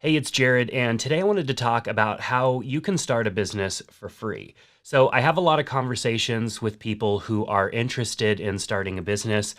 Hey, it's Jared, and today I wanted to talk about how you can start a business for free. So, I have a lot of conversations with people who are interested in starting a business.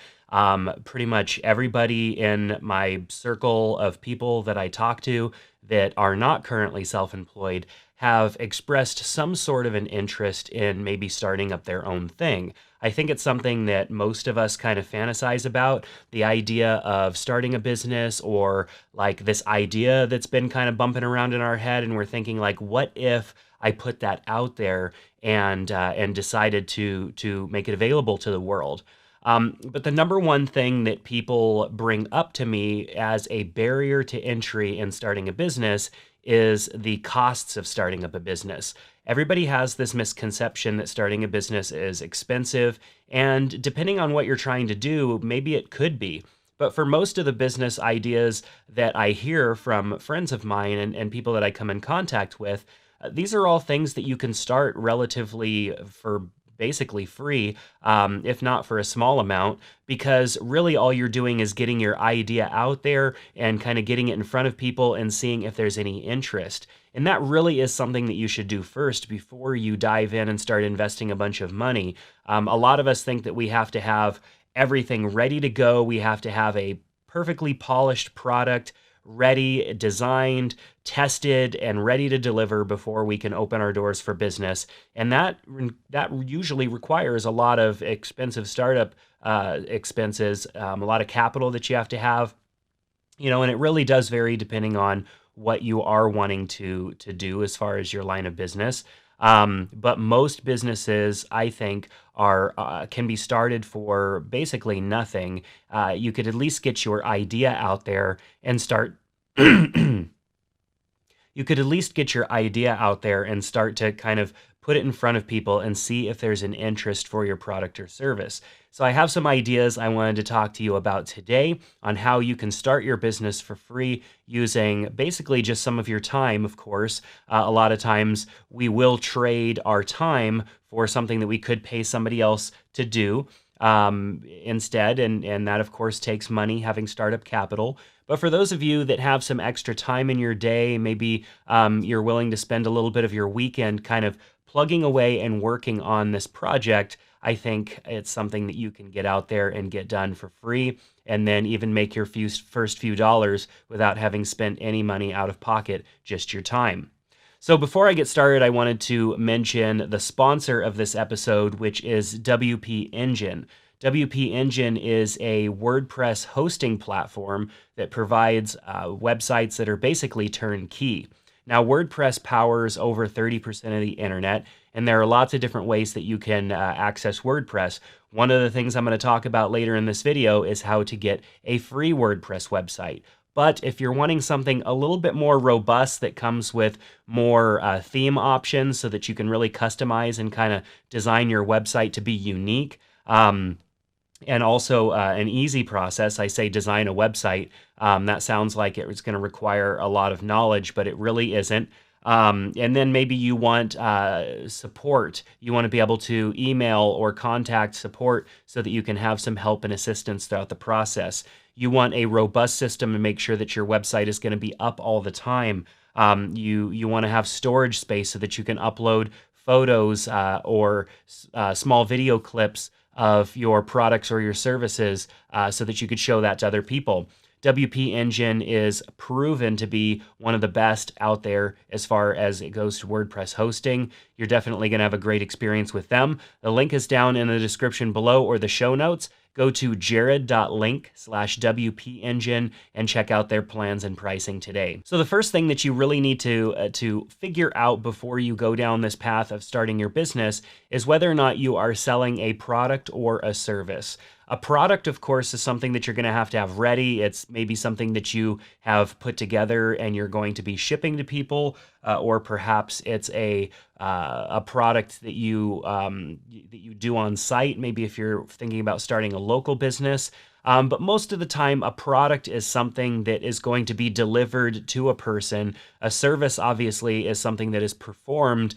Pretty much everybody in my circle of people that I talk to that are not currently self employed have expressed some sort of an interest in maybe starting up their own thing. I think it's something that most of us kind of fantasize about, the idea of starting a business, or like this idea that's been kind of bumping around in our head, and we're thinking like, what if I put that out there and decided to make it available to the world. But the number one thing that people bring up to me as a barrier to entry in starting a business is the costs of starting up a business. Everybody has this misconception that starting a business is expensive, and depending on what you're trying to do, maybe it could be. But for most of the business ideas that I hear from friends of mine and people that I come in contact with, these are all things that you can start relatively for basically free, if not for a small amount, because really all you're doing is getting your idea out there and kind of getting it in front of people and seeing if there's any interest. And that really is something that you should do first before you dive in and start investing a bunch of money. A lot of us think that we have to have everything ready to go. We have to have a perfectly polished product, ready, designed, tested, and ready to deliver before we can open our doors for business. And that usually requires a lot of expensive startup expenses, a lot of capital that you have to have, and it really does vary depending on what you are wanting to do as far as your line of business. But most businesses, I think, are can be started for basically nothing. You could at least get your idea out there and start. You could at least get your idea out there and start to kind of put it in front of people and see if there's an interest for your product or service. So I have some ideas I wanted to talk to you about today on how you can start your business for free using basically just some of your time, of course. A lot of times we will trade our time for something that we could pay somebody else to do instead. And that, of course, takes money, having startup capital. But for those of you that have some extra time in your day, maybe you're willing to spend a little bit of your weekend kind of plugging away and working on this project, I think it's something that you can get out there and get done for free, and then even make your first few dollars without having spent any money out of pocket, just your time. So before I get started, I wanted to mention the sponsor of this episode, which is WP Engine. WP Engine is a WordPress hosting platform that provides websites that are basically turnkey. Now, WordPress powers over 30% of the internet, and there are lots of different ways that you can access WordPress. One of the things I'm going to talk about later in this video is how to get a free WordPress website. But if you're wanting something a little bit more robust that comes with more theme options so that you can really customize and kind of design your website to be unique, and also an easy process. I say design a website. That sounds like it's going to require a lot of knowledge, but it really isn't. And then maybe you want support. You want to be able to email or contact support so that you can have some help and assistance throughout the process. You want a robust system to make sure that your website is going to be up all the time. You want to have storage space so that you can upload photos or small video clips of your products or your services so that you could show that to other people. WP Engine is proven to be one of the best out there as far as it goes to WordPress hosting. You're definitely going to have a great experience with them. The link is down in the description below or the show notes. Go to jared.link/WP Engine and check out their plans and pricing today. So the first thing that you really need to figure out before you go down this path of starting your business is whether or not you are selling a product or a service. A product, of course, is something that you're going to have ready. It's maybe something that you have put together and you're going to be shipping to people, or perhaps it's a product that you do on site. Maybe if you're thinking about starting a local business. But most of the time, a product is something that is going to be delivered to a person. A service, obviously, is something that is performed,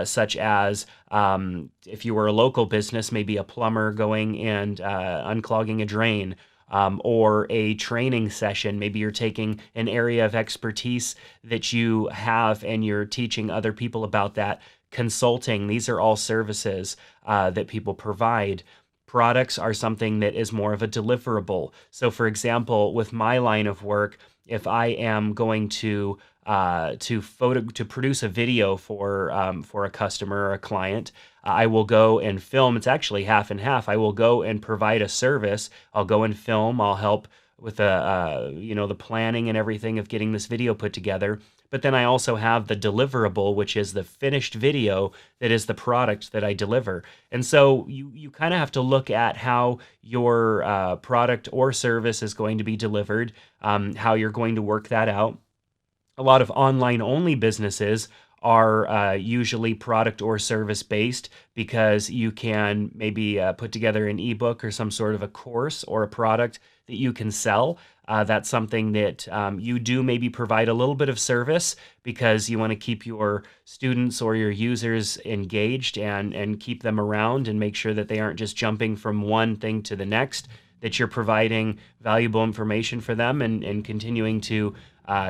such as if you were a local business, maybe a plumber going and unclogging a drain. or a training session. Maybe you're taking an area of expertise that you have and you're teaching other people about that. Consulting, these are all services that people provide. Products are something that is more of a deliverable. So, for example, with my line of work, if I am going to produce a video for a customer or a client, I will go and film. It's actually half and half. I will go and provide a service. I'll go and film. I'll help with the planning and everything of getting this video put together. But then I also have the deliverable, which is the finished video that is the product that I deliver. And so you kind of have to look at how your product or service is going to be delivered, how you're going to work that out. A lot of online only businesses are usually product or service based because you can maybe put together an ebook or some sort of a course or a product that you can sell. That's something that you do maybe provide a little bit of service because you want to keep your students or your users engaged and keep them around and make sure that they aren't just jumping from one thing to the next, that you're providing valuable information for them and continuing to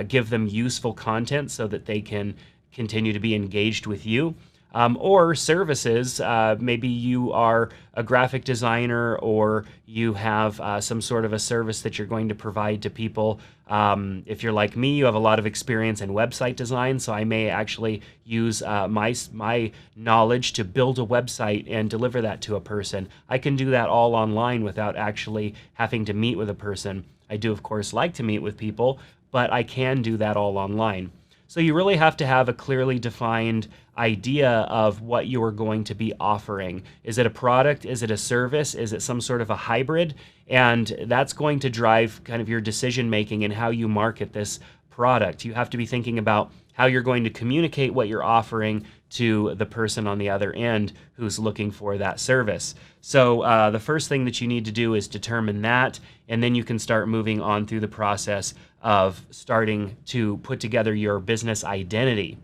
give them useful content so that they can continue to be engaged with you. Or services, maybe you are a graphic designer or you have some sort of a service that you're going to provide to people. If you're like me, you have a lot of experience in website design, so I may actually use my knowledge to build a website and deliver that to a person. I can do that all online without actually having to meet with a person. I do, of course, like to meet with people, but I can do that all online. So you really have to have a clearly defined idea of what you are going to be offering. Is it a product? Is it a service? Is it some sort of a hybrid? And that's going to drive kind of your decision making and how you market this product. You have to be thinking about how you're going to communicate what you're offering to the person on the other end who's looking for that service. So the first thing that you need to do is determine that, and then you can start moving on through the process of starting to put together your business identity.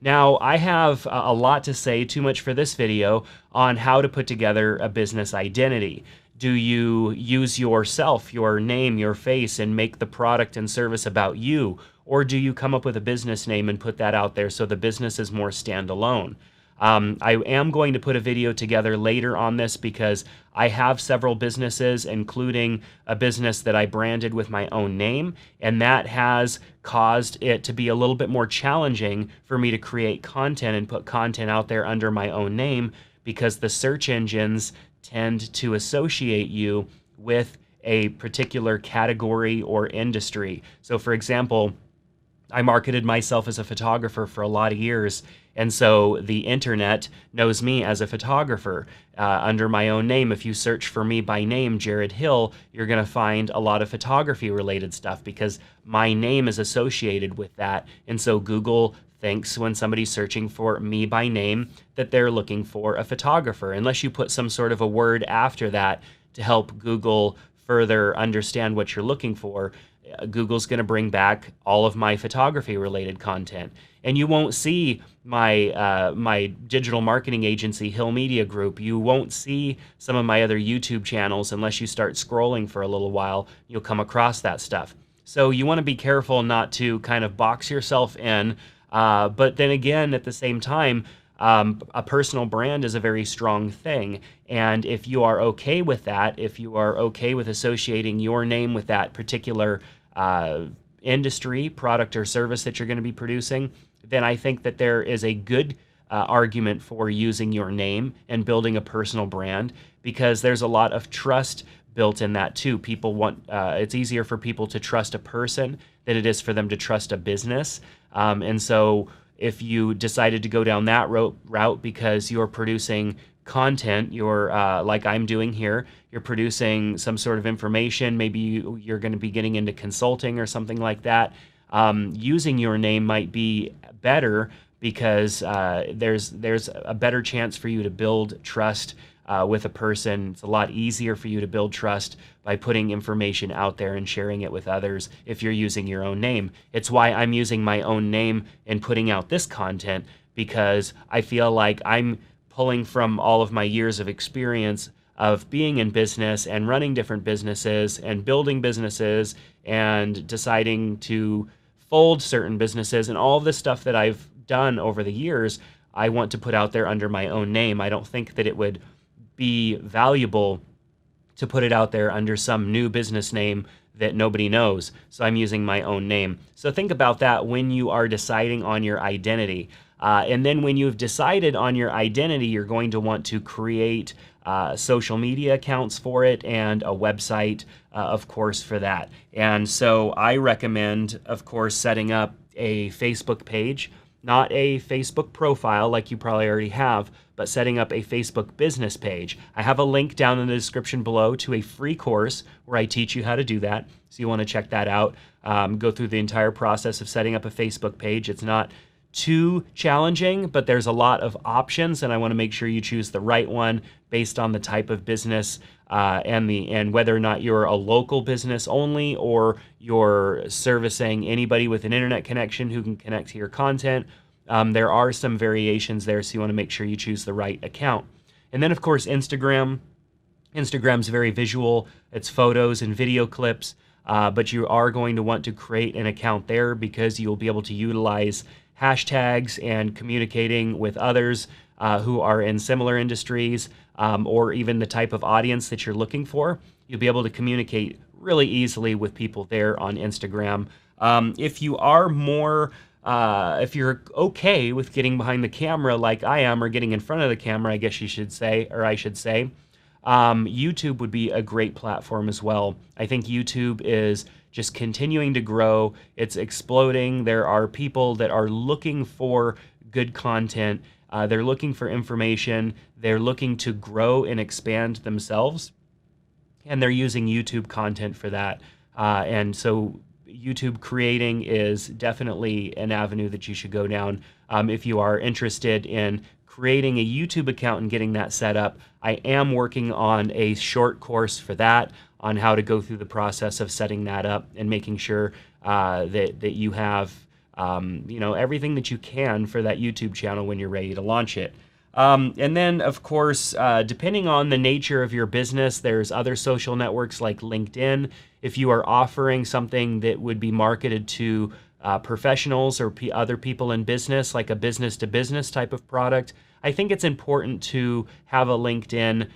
Now, I have a lot to say, too much for this video, on how to put together a business identity. Do you use yourself, your name, your face, and make the product and service about you? Or do you come up with a business name and put that out there so the business is more standalone? I am going to put a video together later on this because I have several businesses, including a business that I branded with my own name, and that has caused it to be a little bit more challenging for me to create content and put content out there under my own name because the search engines tend to associate you with a particular category or industry. So, for example, I marketed myself as a photographer for a lot of years, and so the internet knows me as a photographer under my own name. If you search for me by name, Jared Hill, you're going to find a lot of photography related stuff because my name is associated with that. And so Google thinks when somebody's searching for me by name that they're looking for a photographer, unless you put some sort of a word after that to help Google further understand what you're looking for. Google's going to bring back all of my photography related content, and you won't see my digital marketing agency, Hill Media Group. You won't see some of my other YouTube channels unless you start scrolling for a little while. You'll come across that stuff. So you want to be careful not to kind of box yourself in, but then again, at the same time, a personal brand is a very strong thing. And if you are okay with that, if you are okay with associating your name with that particular industry, product, or service that you're going to be producing, then I think that there is a good argument for using your name and building a personal brand, because there's a lot of trust built in that too. People want, it's easier for people to trust a person than it is for them to trust a business. And so if you decided to go down that route because you're producing content, you're like I'm doing here, you're producing some sort of information, maybe you're going to be getting into consulting or something like that, using your name might be better because there's a better chance for you to build trust with a person. It's a lot easier for you to build trust by putting information out there and sharing it with others if you're using your own name. It's why I'm using my own name and putting out this content, because I feel like I'm pulling from all of my years of experience of being in business and running different businesses and building businesses and deciding to fold certain businesses and all of this stuff that I've done over the years, I want to put out there under my own name. I don't think that it would be valuable to put it out there under some new business name that nobody knows. So I'm using my own name. So think about that when you are deciding on your identity. And then when you've decided on your identity, you're going to want to create social media accounts for it and a website, of course, for that. And so I recommend, of course, setting up a Facebook page, not a Facebook profile like you probably already have, but setting up a Facebook business page. I have a link down in the description below to a free course where I teach you how to do that. So you want to check that out. Go through the entire process of setting up a Facebook page. It's not too challenging, but there's a lot of options, and I want to make sure you choose the right one based on the type of business and whether or not you're a local business only or you're servicing anybody with an internet connection who can connect to your content. There are some variations there, so you want to make sure you choose the right account. And then, of course, Instagram. Instagram's very visual. It's photos and video clips, but you are going to want to create an account there because you'll be able to utilize hashtags and communicating with others who are in similar industries or even the type of audience that you're looking for. You'll be able to communicate really easily with people there on Instagram. If you are more if you're okay with getting behind the camera like I am, or getting in front of the camera, I guess you should say, or I should say, YouTube would be a great platform as well. I think YouTube is just continuing to grow. It's exploding. There are people that are looking for good content. They're looking for information. They're looking to grow and expand themselves. And they're using YouTube content for that. And so YouTube creating is definitely an avenue that you should go down. If you are interested in creating a YouTube account and getting that set up, I am working on a short course for that, on how to go through the process of setting that up and making sure that you have everything that you can for that YouTube channel when you're ready to launch it. And then, of course, depending on the nature of your business, there's other social networks like LinkedIn. If you are offering something that would be marketed to professionals or other people in business, like a business-to-business type of product, I think it's important to have a LinkedIn.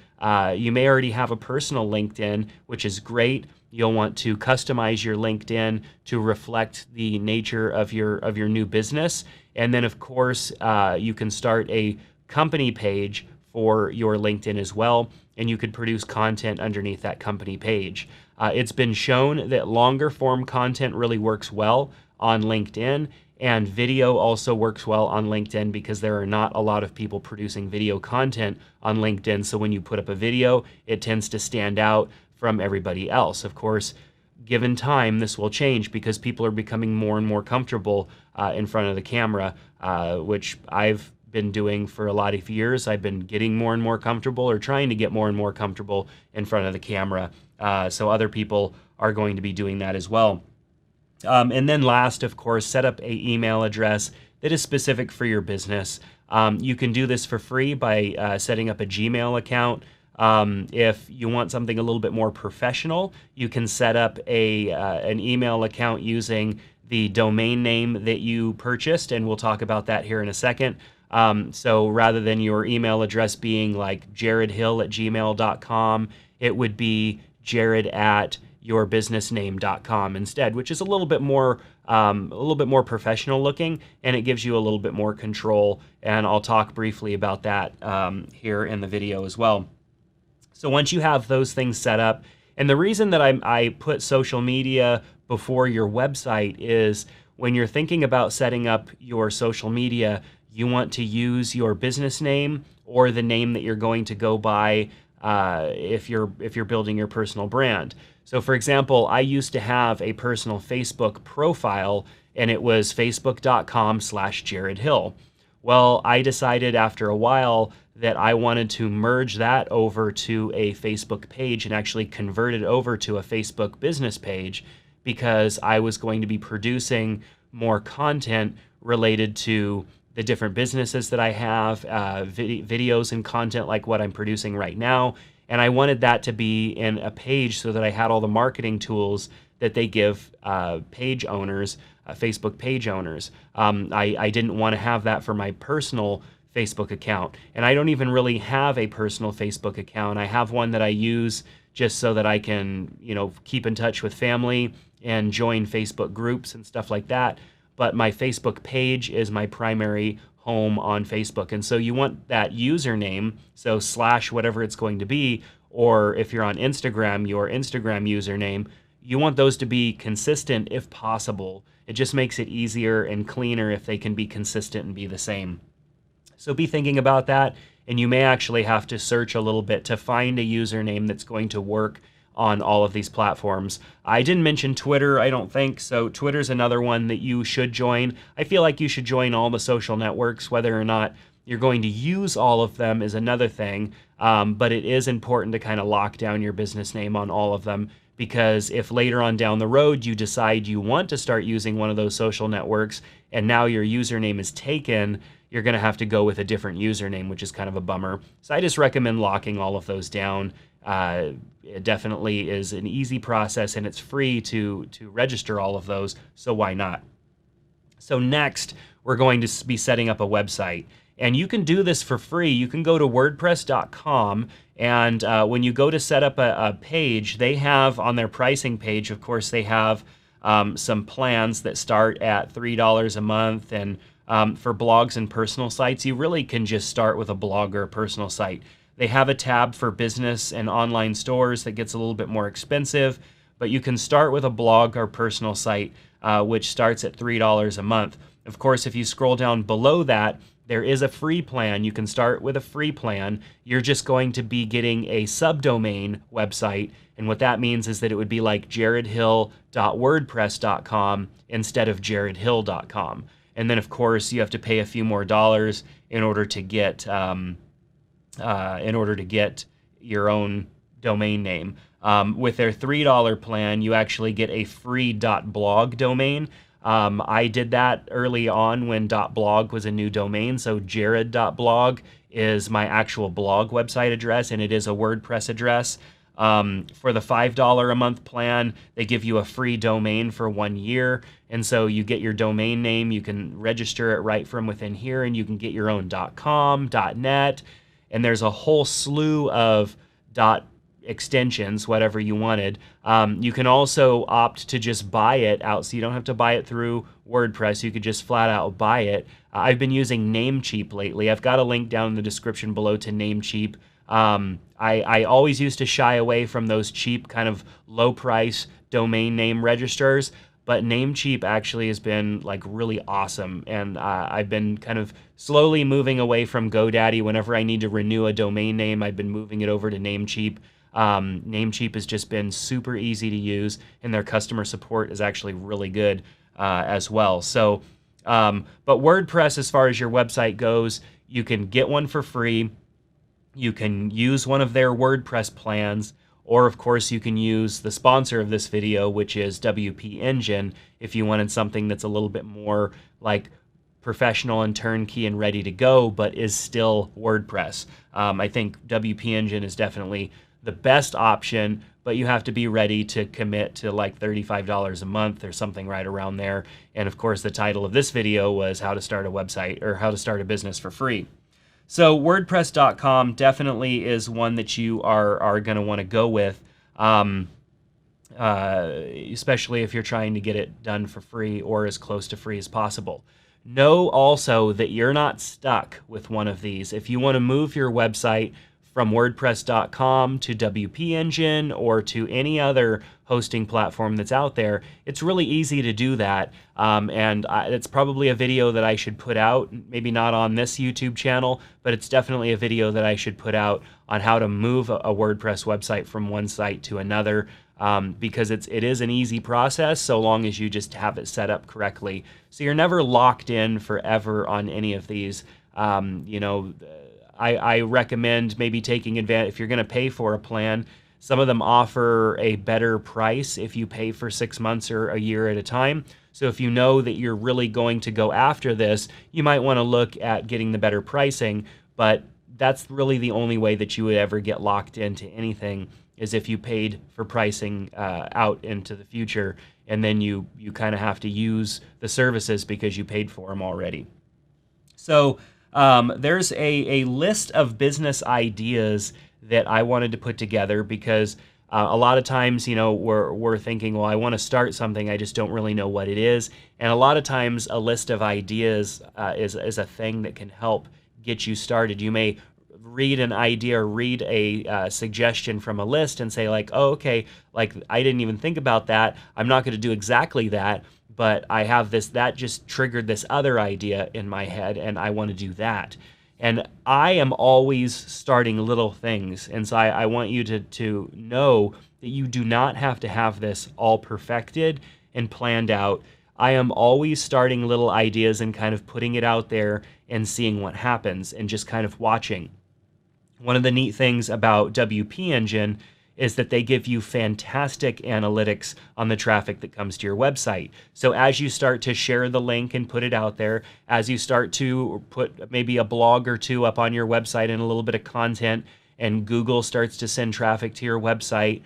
You may already have a personal LinkedIn, which is great. You'll want to customize your LinkedIn to reflect the nature of your new business. And then, of course, you can start a company page for your LinkedIn as well, and you could produce content underneath that company page. It's been shown that longer form content really works well on LinkedIn, and video also works well on LinkedIn because there are not a lot of people producing video content on LinkedIn. So when you put up a video, it tends to stand out from everybody else. Of course, given time, this will change because people are becoming more and more comfortable in front of the camera, which I've been doing for a lot of years. I've been getting more and more comfortable, or trying to get more and more comfortable in front of the camera. So other people are going to be doing that as well. And then last, of course, set up an email address that is specific for your business. You can do this for free by setting up a Gmail account. If you want something a little bit more professional, you can set up an email account using the domain name that you purchased, and we'll talk about that here in a second. So rather than your email address being like jaredhill@gmail.com, it would be jared@yourbusinessname.com instead, which is a little bit more professional looking, and it gives you a little bit more control. And I'll talk briefly about that here in the video as well. So once you have those things set up, and the reason that I put social media before your website is when you're thinking about setting up your social media, you want to use your business name or the name that you're going to go by if you're building your personal brand. So for example, I used to have a personal Facebook profile, and it was facebook.com/JaredHill. Well, I decided after a while that I wanted to merge that over to a Facebook page and actually convert it over to a Facebook business page, because I was going to be producing more content related to the different businesses that I have, videos and content like what I'm producing right now. And I wanted that to be in a page so that I had all the marketing tools that they give page owners, Facebook page owners. I didn't want to have that for my personal Facebook account. And I don't even really have a personal Facebook account. I have one that I use just so that I can, keep in touch with family and join Facebook groups and stuff like that. But my Facebook page is my primary home on Facebook. And so you want that username, so / whatever it's going to be, or if you're on Instagram, your Instagram username, you want those to be consistent if possible. It just makes it easier and cleaner if they can be consistent and be the same. So be thinking about that, and you may actually have to search a little bit to find a username that's going to work on all of these platforms. I didn't mention Twitter, I don't think, so Twitter's another one that you should join. I feel like you should join all the social networks. Whether or not you're going to use all of them is another thing, but it is important to kind of lock down your business name on all of them, because if later on down the road you decide you want to start using one of those social networks and now your username is taken, you're going to have to go with a different username, which is kind of a bummer. So I just recommend locking all of those down. It definitely is an easy process, and it's free to register all of those, so why not? So next, we're going to be setting up a website. And you can do this for free. You can go to wordpress.com, and when you go to set up a page, they have on their pricing page, of course, they have some plans that start at $3 a month. And for blogs and personal sites, you really can just start with a blog or a personal site. They have a tab for business and online stores that gets a little bit more expensive, but you can start with a blog or personal site, which starts at $3 a month. Of course, if you scroll down below that, there is a free plan. You can start with a free plan. You're just going to be getting a subdomain website, and what that means is that it would be like jaredhill.wordpress.com instead of jaredhill.com. And then, of course, you have to pay a few more dollars in order to get your own domain name. With their $3 plan, you actually get a free .blog domain. I did that early on when .blog was a new domain, so jared.blog is my actual blog website address, and it is a WordPress address. For the $5 a month plan, they give you a free domain for 1 year, and so you get your domain name, you can register it right from within here, and you can get your own .com, .net, and there's a whole slew of extensions, whatever you wanted. You can also opt to just buy it out, so you don't have to buy it through WordPress. You could just flat out buy it. I've been using Namecheap lately. I've got a link down in the description below to Namecheap. I always used to shy away from those cheap kind of low price domain name registrars, but Namecheap actually has been like really awesome, and I've been kind of slowly moving away from GoDaddy. Whenever I need to renew a domain name, I've been moving it over to Namecheap. Namecheap has just been super easy to use, and their customer support is actually really good as well. So, but WordPress, as far as your website goes, you can get one for free. You can use one of their WordPress plans, or of course you can use the sponsor of this video, which is WP Engine, if you wanted something that's a little bit more like professional and turnkey and ready to go, but is still WordPress. I think WP Engine is definitely the best option, but you have to be ready to commit to like $35 a month or something right around there. And of course, the title of this video was how to start a website, or how to start a business for free. So WordPress.com definitely is one that you are going to want to go with, especially if you're trying to get it done for free or as close to free as possible. Know also that you're not stuck with one of these. If you want to move your website from WordPress.com to WP Engine or to any other hosting platform that's out there, it's really easy to do that. And it's probably a video that I should put out, maybe not on this YouTube channel, but it's definitely a video that I should put out on how to move a WordPress website from one site to another, because it is an easy process so long as you just have it set up correctly. So you're never locked in forever on any of these. I recommend maybe taking advantage, if you're going to pay for a plan, some of them offer a better price if you pay for 6 months or a year at a time. So if you know that you're really going to go after this, you might want to look at getting the better pricing, but that's really the only way that you would ever get locked into anything, is if you paid for pricing out into the future, and then you kind of have to use the services because you paid for them already. So there's a list of business ideas that I wanted to put together because a lot of times, we're thinking, well, I want to start something, I just don't really know what it is. And a lot of times, a list of ideas is a thing that can help get you started. You may read an idea or read a suggestion from a list and say like, oh, okay, like I didn't even think about that. I'm not going to do exactly that, but I have this, that just triggered this other idea in my head and I want to do that. And I am always starting little things. And so I want you to know that you do not have to have this all perfected and planned out. I am always starting little ideas and kind of putting it out there and seeing what happens and just kind of watching. One of the neat things about WP Engine is that they give you fantastic analytics on the traffic that comes to your website. So as you start to share the link and put it out there, as you start to put maybe a blog or two up on your website and a little bit of content, and Google starts to send traffic to your website,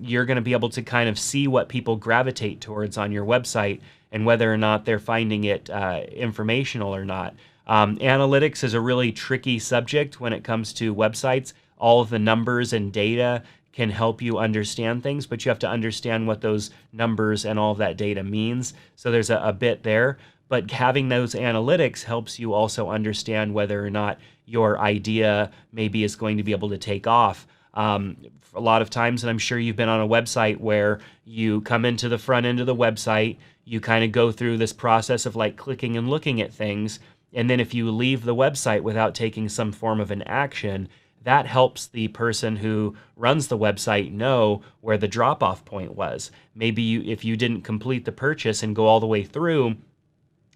you're going to be able to kind of see what people gravitate towards on your website and whether or not they're finding it informational or not. Analytics is a really tricky subject when it comes to websites. All of the numbers and data can help you understand things, but you have to understand what those numbers and all of that data means. So there's a bit there, but having those analytics helps you also understand whether or not your idea maybe is going to be able to take off. A lot of times, and I'm sure you've been on a website where you come into the front end of the website, you kind of go through this process of like clicking and looking at things, and then if you leave the website without taking some form of an action, that helps the person who runs the website know where the drop-off point was. Maybe if you didn't complete the purchase and go all the way through,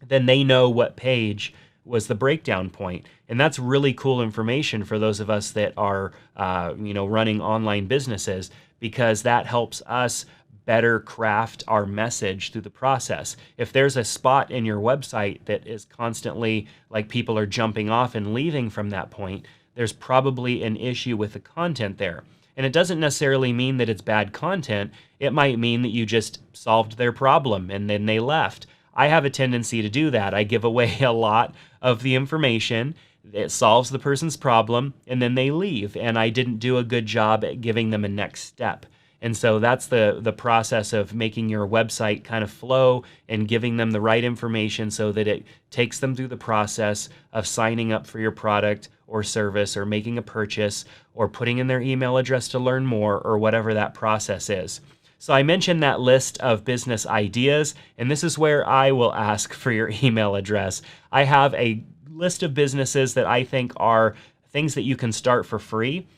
then they know what page was the breakdown point. And that's really cool information for those of us that are running online businesses, because that helps us better craft our message through the process. If there's a spot in your website that is constantly like people are jumping off and leaving from that point, there's probably an issue with the content there. And it doesn't necessarily mean that it's bad content. It might mean that you just solved their problem and then they left. I have a tendency to do that. I give away a lot of the information. It solves the person's problem and then they leave. And I didn't do a good job at giving them a next step. And so that's the process of making your website kind of flow and giving them the right information so that it takes them through the process of signing up for your product or service or making a purchase or putting in their email address to learn more or whatever that process is. So I mentioned that list of business ideas, and this is where I will ask for your email address. I have a list of businesses that I think are things that you can start for free.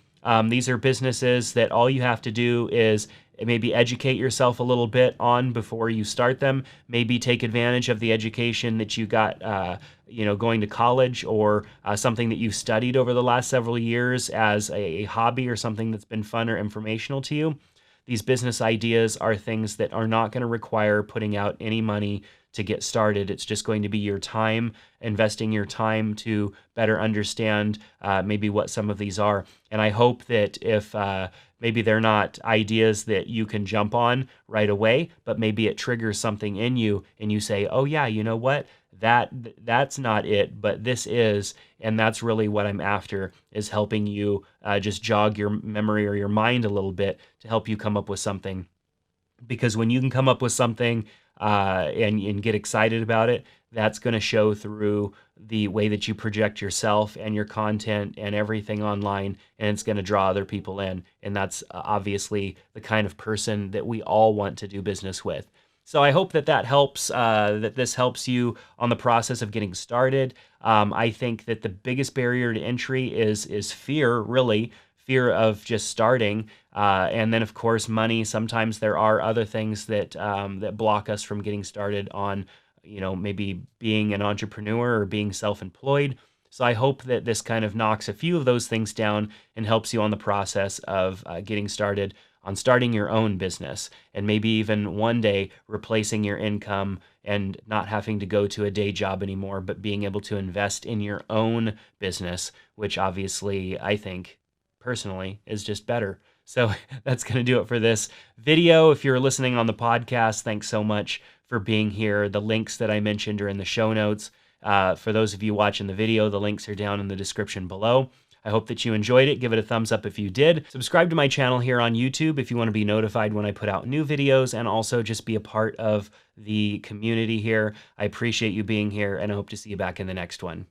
These are businesses that all you have to do is maybe educate yourself a little bit on before you start them. Maybe take advantage of the education that you got, going to college, or something that you've studied over the last several years as a hobby or something that's been fun or informational to you. These business ideas are things that are not going to require putting out any money to get started. It's just going to be your time, investing your time to better understand maybe what some of these are. And I hope that if maybe they're not ideas that you can jump on right away, but maybe it triggers something in you and you say, oh yeah, you know what? That's not it, but this is, and that's really what I'm after, is helping you just jog your memory or your mind a little bit to help you come up with something. Because when you can come up with something and get excited about it, that's going to show through the way that you project yourself and your content and everything online, and it's going to draw other people in. And that's obviously the kind of person that we all want to do business with. So I hope that helps, that this helps you on the process of getting started. I think that the biggest barrier to entry is fear, really. Fear of just starting, and then of course money. Sometimes there are other things that that block us from getting started on, maybe being an entrepreneur or being self-employed. So I hope that this kind of knocks a few of those things down and helps you on the process of getting started on starting your own business, and maybe even one day replacing your income and not having to go to a day job anymore, but being able to invest in your own business, which obviously I think personally is just better. So that's going to do it for this video. If you're listening on the podcast, thanks so much for being here. The links that I mentioned are in the show notes. For those of you watching the video, the links are down in the description below. I hope that you enjoyed it. Give it a thumbs up if you did. Subscribe to my channel here on YouTube if you want to be notified when I put out new videos, and also just be a part of the community here. I appreciate you being here, and I hope to see you back in the next one.